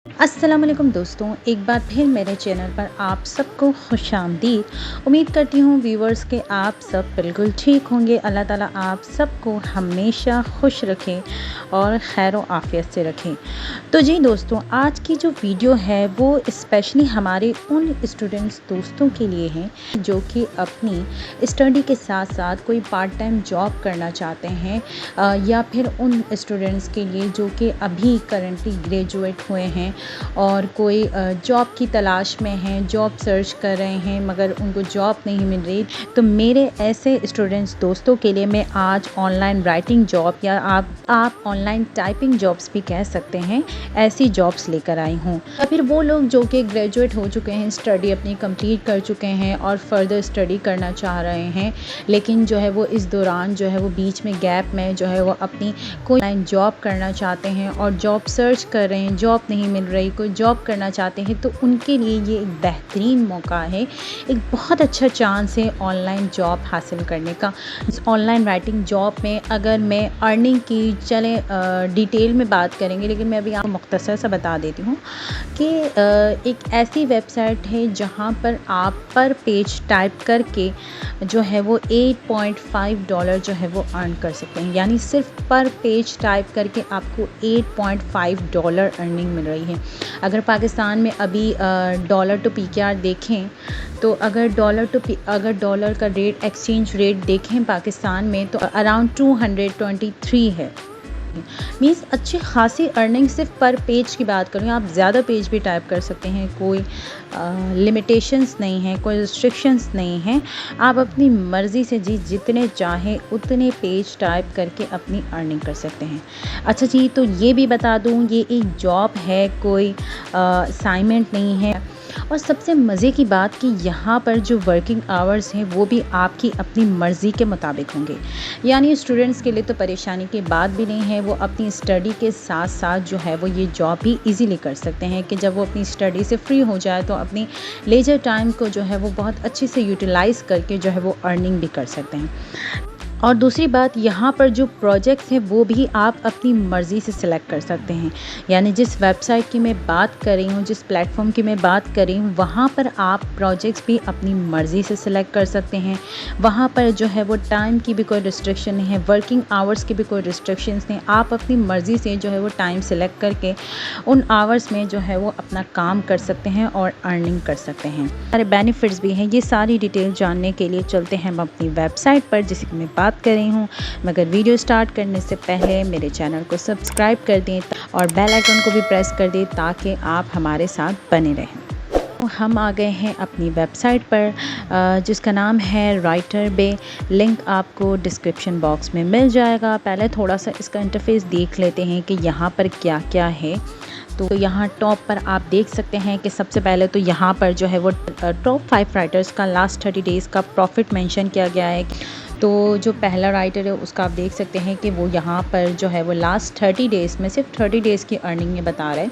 अस्सलाम वालेकुम दोस्तों, एक बार फिर मेरे चैनल पर आप सबको खुशामदीद। उम्मीद करती हूँ व्यूवर्स के आप सब बिल्कुल ठीक होंगे। अल्लाह ताला आप सबको हमेशा खुश रखें और खैर व आफ़ियत से रखें। तो जी दोस्तों, आज की जो वीडियो है वो स्पेशली हमारे उन स्टूडेंट्स दोस्तों के लिए है जो कि अपनी स्टडी के साथ साथ कोई पार्ट टाइम जॉब करना चाहते हैं, या फिर उन स्टूडेंट्स के लिए जो कि अभी करंटली ग्रेजुएट हुए हैं और कोई जॉब की तलाश में हैं, जॉब सर्च कर रहे हैं मगर उनको जॉब नहीं मिल रही। तो मेरे ऐसे स्टूडेंट्स दोस्तों के लिए मैं आज ऑनलाइन राइटिंग जॉब या आप ऑनलाइन टाइपिंग जॉब्स भी कह सकते हैं, ऐसी जॉब्स लेकर आई हूँ। या फिर वो लोग जो कि ग्रेजुएट हो चुके हैं, स्टडी अपनी कंप्लीट कर चुके हैं और फर्दर स्टडी करना चाह रहे हैं, लेकिन जो है वो इस दौरान जो है वो बीच में गैप में जो है वो अपनी कोई ऑनलाइन जॉब करना चाहते हैं और जॉब सर्च कर रहे हैं, जॉब नहीं मिल रही, कोई जॉब करना चाहते हैं। तो उनके लिए ये एक बेहतरीन मौका है, एक बहुत अच्छा चांस है ऑनलाइन जॉब हासिल करने का। ऑनलाइन राइटिंग जॉब में अगर मैं अर्निंग की चले डिटेल में बात करेंगे, लेकिन मैं अभी आपको मुख्तसर सा बता देती हूँ कि एक ऐसी वेबसाइट है जहाँ पर आप पर पेज टाइप करके जो है वो $8.5 जो है वो अर्न कर सकते हैं। यानी सिर्फ पर पेज टाइप करके आपको $8.5 अर्निंग मिल रही है। अगर पाकिस्तान में अभी डॉलर टू पीकेआर देखें तो अगर डॉलर का रेट, एक्सचेंज रेट देखें पाकिस्तान में, तो अराउंड 223 है। मीन्स अच्छी खासी अर्निंग सिर्फ पर पेज की बात करूँ। आप ज़्यादा पेज भी टाइप कर सकते हैं, कोई लिमिटेशंस नहीं है, कोई रिस्ट्रिक्शंस नहीं है। आप अपनी मर्ज़ी से जितने चाहें उतने पेज टाइप करके अपनी अर्निंग कर सकते हैं। अच्छा जी, तो ये भी बता दूँ, ये एक जॉब है, कोई असाइनमेंट नहीं है। और सबसे मज़े की बात कि यहाँ पर जो वर्किंग आवर्स हैं वो भी आपकी अपनी मर्ज़ी के मुताबिक होंगे। यानी स्टूडेंट्स के लिए तो परेशानी की बात भी नहीं है, वो अपनी स्टडी के साथ साथ जो है वो ये जॉब भी इजीली कर सकते हैं कि जब वो अपनी स्टडी से फ्री हो जाए तो अपनी लेजर टाइम को जो है वो बहुत अच्छे से यूटिलाइज़ करके जो है वो अर्निंग भी कर सकते हैं। और दूसरी बात, यहाँ पर जो प्रोजेक्ट्स हैं वो भी आप अपनी मर्ज़ी से सिलेक्ट कर सकते हैं। यानी जिस वेबसाइट की मैं बात कर रही हूँ, जिस प्लेटफॉर्म की मैं बात कर रही हूँ, वहाँ पर आप प्रोजेक्ट्स भी अपनी मर्ज़ी से सिलेक्ट कर सकते हैं। वहाँ पर जो है वो टाइम की भी कोई रिस्ट्रिक्शन नहीं है, वर्किंग आवर्स की भी कोई रिस्ट्रिक्शंस नहीं। आप अपनी मर्ज़ी से जो है वो टाइम सिलेक्ट करके उन आवर्स में जो है वो अपना काम कर सकते हैं और अर्निंग कर सकते हैं। सारे बेनिफिट्स भी हैं। ये सारी डिटेल जानने के लिए चलते हैं हम अपनी वेबसाइट पर, जिसकी मैं बात कर रही हूँ। मगर वीडियो स्टार्ट करने से पहले मेरे चैनल को सब्सक्राइब कर दें और बेल आइकन को भी प्रेस कर दें ताकि आप हमारे साथ बने रहें। हम आ गए हैं अपनी वेबसाइट पर, जिसका नाम है राइटर बे। लिंक आपको डिस्क्रिप्शन बॉक्स में मिल जाएगा। पहले थोड़ा सा इसका इंटरफेस देख लेते हैं कि यहाँ पर क्या क्या है। तो यहाँ टॉप पर आप देख सकते हैं कि सबसे पहले तो यहाँ पर जो है वो टॉप 5 राइटर्स का लास्ट 30 डेज़ का प्रॉफिट मेंशन किया गया है। तो जो पहला राइटर है उसका आप देख सकते हैं कि वो यहाँ पर जो है वो लास्ट 30 डेज़ में सिर्फ 30 डेज़ की अर्निंग में बता रहे हैं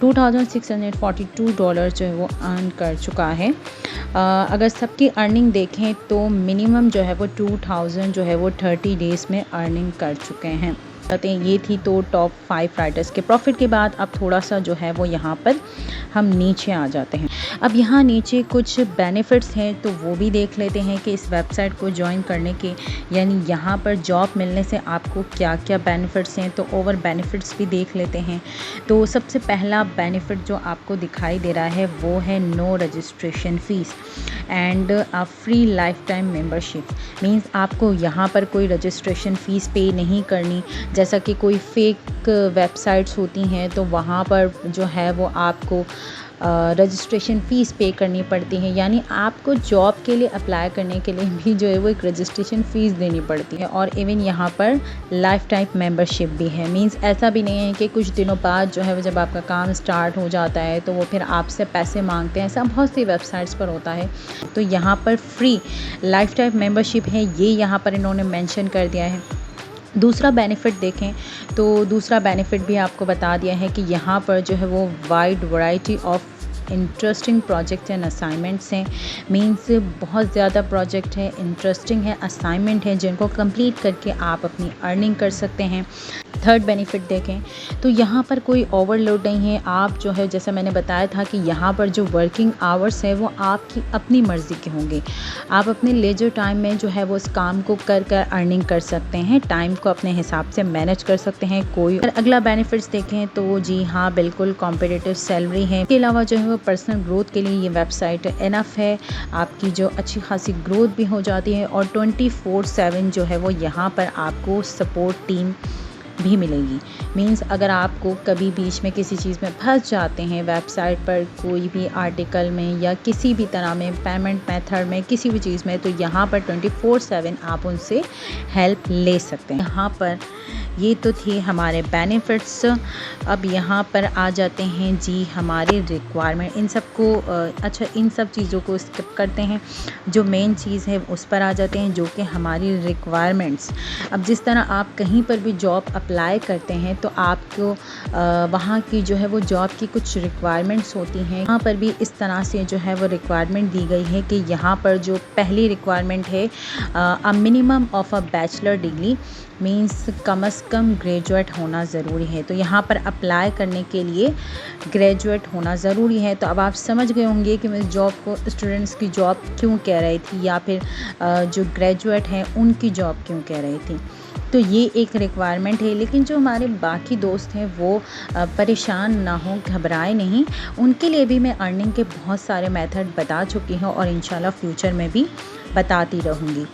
$2,642 जो है वो अर्न कर चुका है। अगर सबकी अर्निंग देखें तो मिनिमम जो है वो 2000 जो है वो 30 डेज़ में अर्निंग कर चुके हैं। ये थी तो टॉप 5 राइटर्स के प्रॉफिट के बाद अब थोड़ा सा जो है वो यहाँ पर हम नीचे आ जाते हैं। अब यहाँ नीचे कुछ बेनिफिट्स हैं तो वो भी देख लेते हैं कि इस वेबसाइट को ज्वाइन करने के, यानी यहाँ पर जॉब मिलने से आपको क्या क्या बेनिफिट्स हैं। तो ओवर बेनिफिट्स भी देख लेते हैं। तो सबसे पहला बेनिफिट जो आपको दिखाई दे रहा है वो है no registration fees and free life time membership. Means आपको यहाँ पर कोई रजिस्ट्रेशन फ़ीस पे नहीं करनी, जैसा कि कोई फेक वेबसाइट्स होती हैं तो वहाँ पर जो है वो आपको रजिस्ट्रेशन फ़ीस पे करनी पड़ती है। यानी आपको जॉब के लिए अप्लाई करने के लिए भी जो है वो एक रजिस्ट्रेशन फ़ीस देनी पड़ती है। और इवन यहाँ पर लाइफ टाइम मेंबरशिप भी है। मींस ऐसा भी नहीं है कि कुछ दिनों बाद जो है वो जब आपका काम स्टार्ट हो जाता है तो वो फिर आपसे पैसे मांगते हैं। ऐसा बहुत सी वेबसाइट्स पर होता है। तो यहाँ पर फ्री लाइफ टाइम मेंबरशिप है, ये यहाँ पर इन्होंने मेंशन कर दिया है। दूसरा बेनिफिट देखें तो दूसरा बेनिफिट भी आपको बता दिया है कि यहाँ पर जो है वो wide variety of interesting project and assignments हैं। मीन्स बहुत ज़्यादा प्रोजेक्ट है, इंटरेस्टिंग है, असाइनमेंट है जिनको कंप्लीट करके आप अपनी अर्निंग कर सकते हैं। थर्ड बेनिफिट देखें तो यहाँ पर कोई ओवरलोड नहीं है। आप जो है जैसे मैंने बताया था कि यहाँ पर जो वर्किंग आवर्स है वो आपकी अपनी मर्ज़ी के होंगे। आप अपने लेजर टाइम में जो है वो उस काम को कर अर्निंग कर सकते हैं, टाइम को अपने हिसाब से मैनेज कर सकते हैं। कोई अगला बेनिफिट्स देखें तो जी हाँ बिल्कुल कॉम्पिटिटिव सैलरी है। इसके अलावा जो है वो पर्सनल ग्रोथ के लिए ये वेबसाइट इनफ है। आपकी जो अच्छी खासी ग्रोथ भी हो जाती है और 24/7 जो है वो यहाँ पर आपको सपोर्ट टीम भी मिलेगी। मींस अगर आपको कभी बीच में किसी चीज़ में फंस जाते हैं, वेबसाइट पर कोई भी आर्टिकल में या किसी भी तरह में पेमेंट मेथड में किसी भी चीज़ में, तो यहाँ पर 24/7 आप उनसे हेल्प ले सकते हैं। यहाँ पर ये तो थी हमारे बेनिफिट्स। अब यहाँ पर आ जाते हैं जी हमारे रिक्वायरमेंट। इन सब को अच्छा इन सब चीज़ों को स्किप करते हैं, जो मेन चीज़ है उस पर आ जाते हैं जो कि हमारी रिक्वायरमेंट्स। अब जिस तरह आप कहीं पर भी जॉब अप्लाई करते हैं तो आपको वहाँ की जो है वो जॉब की कुछ रिक्वायरमेंट्स होती हैं। यहाँ पर भी इस तरह से जो है वो रिक्वायरमेंट दी गई है कि यहाँ पर जो पहली रिक्वायरमेंट है a minimum of a bachelor degree, means कम से कम ग्रेजुएट होना ज़रूरी है। तो यहाँ पर अप्लाई करने के लिए ग्रेजुएट होना ज़रूरी है। तो अब आप समझ गए होंगे कि मैं जॉब को स्टूडेंट्स की जॉब क्यों कह रही थी या फिर जो ग्रेजुएट हैं उनकी जॉब क्यों कह रही थी। तो ये एक रिक्वायरमेंट है। लेकिन जो हमारे बाकी दोस्त हैं वो परेशान ना हो, घबराए नहीं। उनके लिए भी मैं अर्निंग के बहुत सारे मेथड बता चुकी हूँ और इंशाल्लाह फ्यूचर में भी बताती रहूँगी।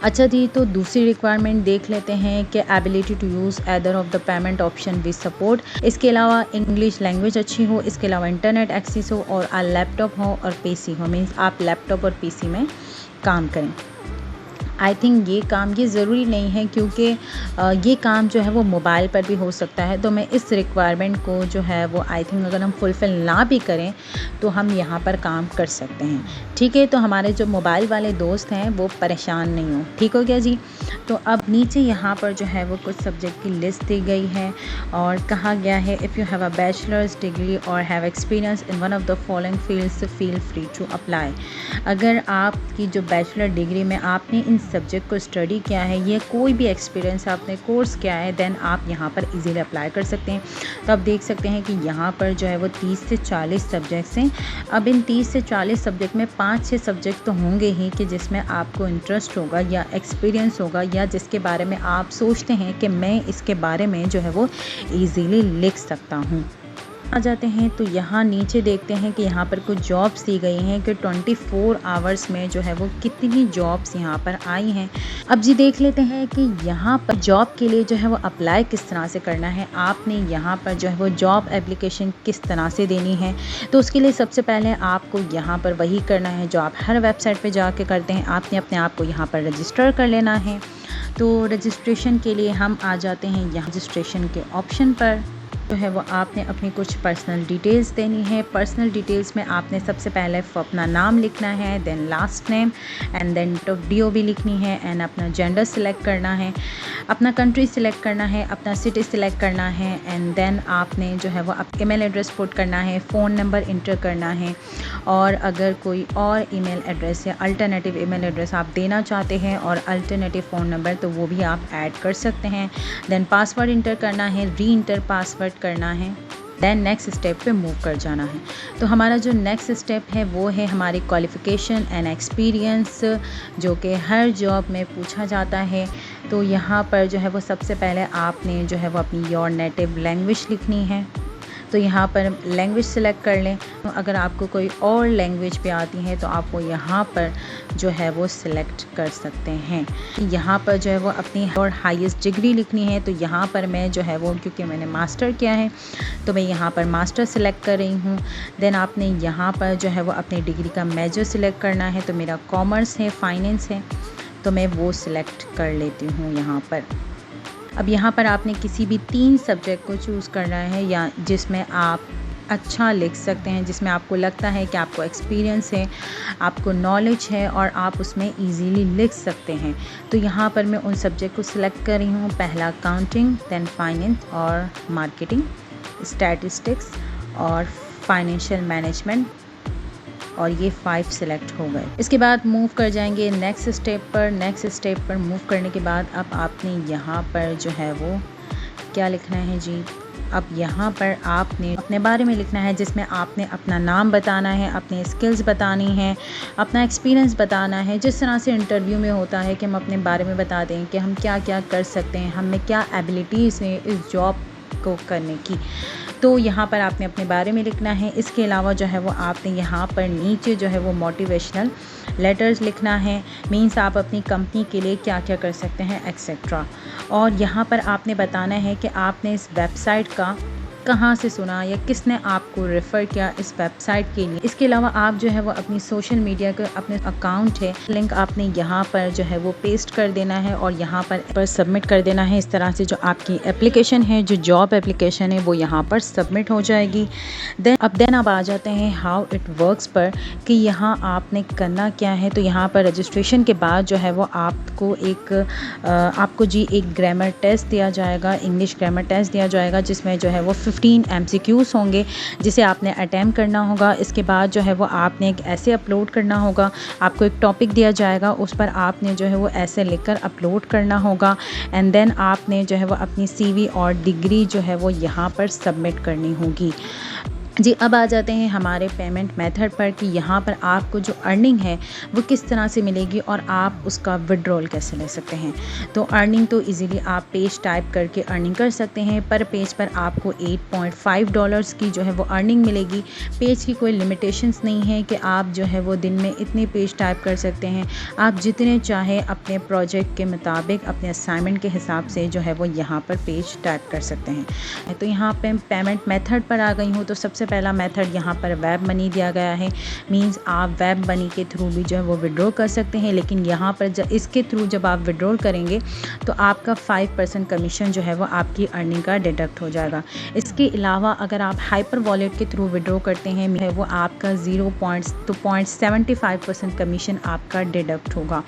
अच्छा जी, तो दूसरी रिक्वायरमेंट देख लेते हैं कि ability to use either of the payment option with support. इसके अलावा इंग्लिश लैंग्वेज अच्छी हो, इसके अलावा इंटरनेट एक्सेस हो और लैपटॉप हो और पीसी हो। मीन्स आप लैपटॉप और पीसी में काम करें। आई थिंक ये काम ये ज़रूरी नहीं है क्योंकि ये काम जो है वो मोबाइल पर भी हो सकता है। तो मैं इस रिक्वायरमेंट को जो है वो आई थिंक अगर हम फुलफ़िल ना भी करें तो हम यहाँ पर काम कर सकते हैं। ठीक है, तो हमारे जो मोबाइल वाले दोस्त हैं वो परेशान नहीं हो। ठीक हो गया जी। तो अब नीचे यहाँ पर जो है वो कुछ सब्जेक्ट की लिस्ट दी गई है और कहा गया है if you have a bachelor's degree और have experience in one of the following fields feel free to apply. अगर आपकी जो बैचलर डिग्री में आपने इन सब्जेक्ट को स्टडी किया है, ये कोई भी एक्सपीरियंस आपने कोर्स किया है, देन आप यहाँ पर इजीली अप्लाई कर सकते हैं। तो आप देख सकते हैं कि यहाँ पर जो है वो 30 से 40 सब्जेक्ट्स हैं। अब इन 30 से 40 सब्जेक्ट में 5-6 सब्जेक्ट तो होंगे ही कि जिसमें आपको इंटरेस्ट होगा या एक्सपीरियंस होगा या जिसके बारे में आप सोचते हैं कि मैं इसके बारे में जो है वो ईज़िली लिख सकता हूँ। आ जाते हैं तो यहाँ नीचे देखते हैं कि यहाँ पर कुछ जॉब्स दी गई हैं कि 24 आवर्स में जो है वो कितनी जॉब्स यहाँ पर आई हैं। अब जी देख लेते हैं कि यहाँ पर जॉब के लिए जो है वो अप्लाई किस तरह से करना है। आपने यहाँ पर जो है वो जॉब एप्लीकेशन किस तरह से देनी है। तो उसके लिए सबसे पहले आपको यहाँ पर वही करना है जो आप हर वेबसाइट पर जाके करते हैं। आपने अपने आप को यहाँ पर रजिस्टर कर लेना है। तो रजिस्ट्रेशन के लिए हम आ जाते हैं यहाँ रजिस्ट्रेशन के ऑप्शन पर। जो है वो आपने अपनी कुछ पर्सनल डिटेल्स देनी है। पर्सनल डिटेल्स में आपने सबसे पहले अपना नाम लिखना है, then last name and then DOB लिखनी है एंड अपना जेंडर सिलेक्ट करना है, अपना कंट्री सिलेक्ट करना है, अपना सिटी सिलेक्ट करना है एंड देन आपने जो है वो ईमेल एड्रेस पुट करना है, फ़ोन नंबर इंटर करना है और अगर कोई और ईमेल एड्रेस या अल्टरनेटिव ईमेल एड्रेस आप देना चाहते हैं और अल्टरनेटिव फ़ोन नंबर तो वो भी आप ऐड कर सकते हैं। देन पासवर्ड इंटर करना है, री इंटर पासवर्ड करना है, देन नेक्स्ट स्टेप पे मूव कर जाना है। तो हमारा जो नेक्स्ट स्टेप है वो है हमारी क्वालिफ़िकेशन एंड एक्सपीरियंस, जो कि हर जॉब में पूछा जाता है। तो यहाँ पर जो है वो सबसे पहले आपने जो है वो अपनी योर नेटिव लैंग्वेज लिखनी है। तो यहाँ पर लैंग्वेज सेलेक्ट कर लें। तो अगर आपको कोई और लैंग्वेज भी आती है तो आप वो यहाँ पर जो है वो सिलेक्ट कर सकते हैं। यहाँ पर जो है वो अपनी और हाईएस्ट डिग्री लिखनी है। तो यहाँ पर मैं जो है वो क्योंकि मैंने मास्टर किया है तो मैं यहाँ पर मास्टर सिलेक्ट कर रही हूँ। देन आपने यहाँ पर जो है वो अपनी डिग्री का मेजर सिलेक्ट करना है। तो मेरा कॉमर्स है, फाइनेंस है, तो मैं वो सिलेक्ट कर लेती हूँ यहाँ पर। अब यहाँ पर आपने किसी भी 3 सब्जेक्ट को चूज़ करना है या जिसमें आप अच्छा लिख सकते हैं, जिसमें आपको लगता है कि आपको एक्सपीरियंस है, आपको नॉलेज है और आप उसमें इजीली लिख सकते हैं। तो यहाँ पर मैं उन सब्जेक्ट को सिलेक्ट कर रही हूँ। पहला अकाउंटिंग, देन फाइनेंस और मार्केटिंग, स्टैटिस्टिक्स और फाइनेंशियल मैनेजमेंट और ये 5 सिलेक्ट हो गए। इसके बाद मूव कर जाएंगे नेक्स्ट स्टेप पर। नेक्स्ट स्टेप पर मूव करने के बाद अब आपने यहाँ पर जो है वो क्या लिखना है जी, अब यहाँ पर आपने अपने बारे में लिखना है, जिसमें आपने अपना नाम बताना है, अपने स्किल्स बतानी है, अपना एक्सपीरियंस बताना है। जिस तरह से इंटरव्यू में होता है कि हम अपने बारे में बता दें कि हम क्या क्या कर सकते हैं, हमें क्या एबिलिटीज़ हैं इस जॉब को करने की, तो यहाँ पर आपने अपने बारे में लिखना है। इसके अलावा जो है वो आपने यहाँ पर नीचे जो है वो मोटिवेशनल लेटर्स लिखना है, मीन्स आप अपनी कंपनी के लिए क्या क्या कर सकते हैं एक्सेट्रा। और यहाँ पर आपने बताना है कि आपने इस वेबसाइट का कहाँ से सुना या किसने आपको रेफ़र किया इस वेबसाइट के लिए। इसके अलावा आप जो है वो अपनी सोशल मीडिया का अपने अकाउंट है लिंक आपने यहाँ पर जो है वो पेस्ट कर देना है और यहाँ पर सबमिट कर देना है। इस तरह से जो आपकी एप्लीकेशन है, जो जॉब एप्लीकेशन है, वो यहाँ पर सबमिट हो जाएगी। देन अब आ जाते हैं हाउ इट वर्क्स पर कि यहाँ आपने करना क्या है। तो यहाँ पर रजिस्ट्रेशन के बाद जो है वो आपको जी एक ग्रामर टेस्ट दिया जाएगा, इंग्लिश ग्रामर टेस्ट दिया जाएगा, जिसमें जो है वो 15 MCQs होंगे जिसे आपने अटेम्प्ट करना होगा। इसके बाद जो है वो आपने एक ऐसे अपलोड करना होगा, आपको एक टॉपिक दिया जाएगा, उस पर आपने जो है वो ऐसे लिखकर अपलोड करना होगा। एंड देन आपने जो है वो अपनी CV और डिग्री जो है वो यहाँ पर सबमिट करनी होगी जी। अब आ जाते हैं हमारे पेमेंट मेथड पर कि यहाँ पर आपको जो अर्निंग है वो किस तरह से मिलेगी और आप उसका विड्रॉल कैसे ले सकते हैं। तो अर्निंग तो इजीली आप पेज टाइप करके अर्निंग कर सकते हैं। पर पेज पर आपको $8.5 की जो है वो अर्निंग मिलेगी। पेज की कोई लिमिटेशंस नहीं है कि आप जो है वो दिन में इतने पेज टाइप कर सकते हैं। आप जितने चाहें अपने प्रोजेक्ट के मुताबिक, अपने असाइनमेंट के हिसाब से जो है वो यहाँ पर पेज टाइप कर सकते हैं। तो यहाँ पर पेमेंट मेथड पर आ गई हूँ। तो सबसे पहला मेथड यहाँ पर वेब मनी दिया गया है, मींस आप वेब मनी के थ्रू भी जो है वो विड्रॉ कर सकते हैं। लेकिन यहाँ पर इसके थ्रू जब आप विड्रॉ करेंगे तो आपका 5% कमीशन जो है वो आपकी अर्निंग का डिडक्ट हो जाएगा। इसके अलावा अगर आप हाइपर वॉलेट के थ्रू विड्रॉ करते हैं वो आपका 0.75% कमीशन आपका डिडक्ट होगा।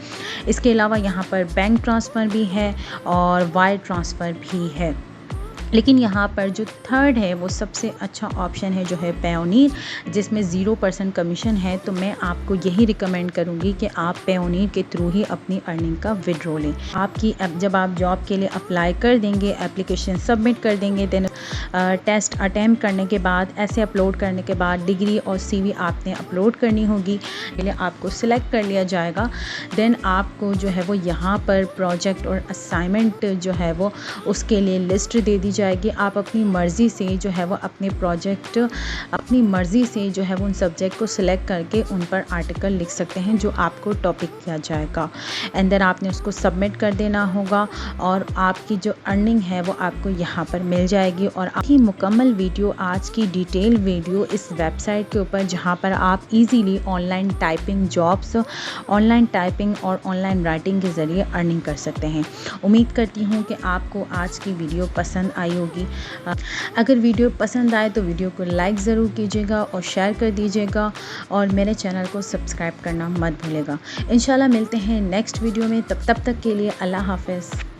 इसके अलावा यहाँ पर बैंक ट्रांसफ़र भी है और वायर ट्रांसफ़र भी है। लेकिन यहाँ पर जो थर्ड है वो सबसे अच्छा ऑप्शन है जो है पेयोनीर, जिसमें 0% कमीशन है। तो मैं आपको यही रिकमेंड करूँगी कि आप पेयोनीर के थ्रू ही अपनी अर्निंग का विड्रॉ लें। जब आप जॉब के लिए अप्लाई कर देंगे, एप्लीकेशन सबमिट कर देंगे, देन टेस्ट अटैम्प्ट करने के बाद, ऐसे अपलोड करने के बाद डिग्री और CV आपने अपलोड करनी होगी। पहले आपको सिलेक्ट कर लिया जाएगा। देन आपको जो है वो यहाँ पर प्रोजेक्ट और असाइनमेंट जो है वो उसके लिए लिस्ट दे दी जाएगी। आप अपनी मर्ज़ी से जो है वो अपने प्रोजेक्ट अपनी मर्ज़ी से जो है वो उन सब्जेक्ट को सिलेक्ट करके उन पर आर्टिकल लिख सकते हैं जो आपको टॉपिक किया जाएगा। एंड देन आपने उसको सबमिट कर देना होगा और आपकी जो अर्निंग है वो आपको यहाँ पर मिल जाएगी। और आपकी मुकम्मल वीडियो, आज की डिटेल वीडियो इस वेबसाइट के ऊपर, जहाँ पर आप easily online typing jobs, online typing और ऑनलाइन राइटिंग के ज़रिए अर्निंग कर सकते हैं। उम्मीद करती हूँ कि आपको आज की वीडियो पसंद आई होगी। अगर वीडियो पसंद आए तो वीडियो को लाइक ज़रूर कीजिएगा और शेयर कर दीजिएगा और मेरे चैनल को सब्सक्राइब करना मत भूलिएगा। इंशाल्लाह मिलते हैं नेक्स्ट वीडियो में। तब तक के लिए अल्लाह हाफ़िज़।